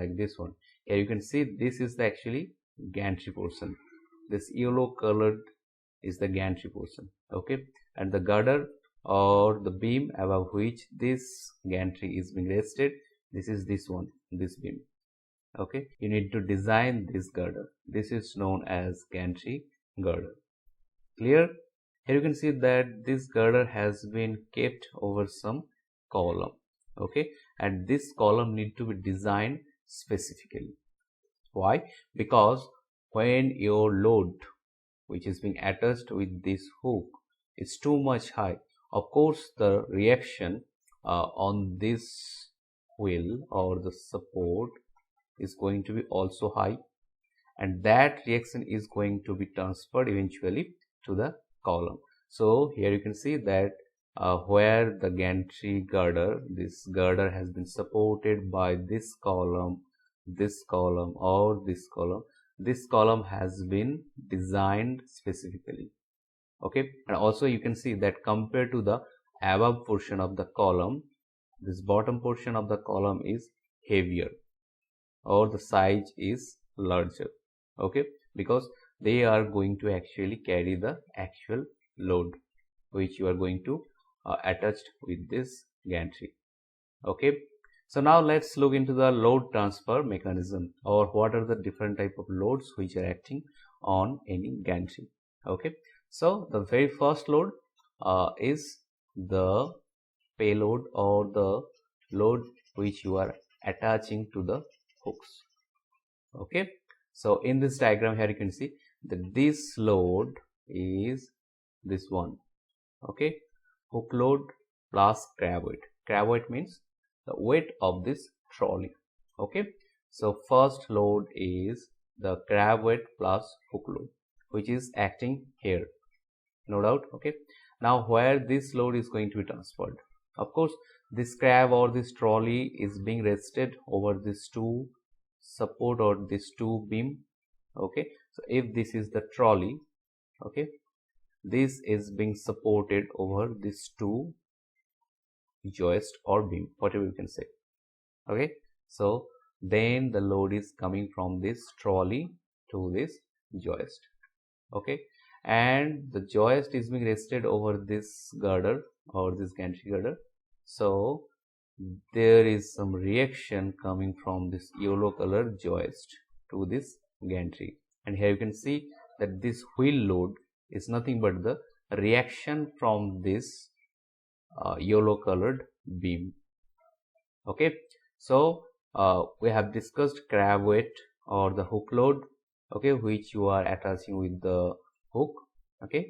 like this one. Here you can see this is the actually gantry portion. This yellow colored is the gantry portion, okay, and the girder or the beam above which this gantry is being rested, this is this one, this beam, okay. You need to design this girder. This is known as gantry girder. Clear? Here you can see that this girder has been kept over some column, okay, and this column need to be designed specifically. Why? Because when your load which is being attached with this hook is too much high, of course the reaction on this wheel or the support is going to be also high, and that reaction is going to be transferred eventually to the column. So here you can see that where the gantry girder, this girder has been supported by this column or this column. This column has been designed specifically, okay. And also you can see that compared to the above portion of the column, this bottom portion of the column is heavier or the size is larger, okay, because they are going to actually carry the actual load which you are going to attach with this gantry, okay. So now let's look into the load transfer mechanism, or what are the different type of loads which are acting on any gantry, okay. So the very first load is the payload or the load which you are attaching to the hooks, okay. So in this diagram here you can see that this load is this one, okay, hook load plus crab weight. Crab weight means the weight of this trolley, okay. So first load is the crab weight plus hook load, which is acting here, no doubt, okay. Now where this load is going to be transferred, of course this crab or this trolley is being rested over this two support or this two beam, okay. So if this is the trolley, okay, this is being supported over this two joist or beam, whatever you can say, okay. So then the load is coming from this trolley to this joist, okay, and the joist is being rested over this girder or this gantry girder. So there is some reaction coming from this yellow color joist to this gantry, and here you can see that this wheel load is nothing but the reaction from this yellow colored beam, okay. So we have discussed crab weight or the hook load, okay, which you are attaching with the hook, okay.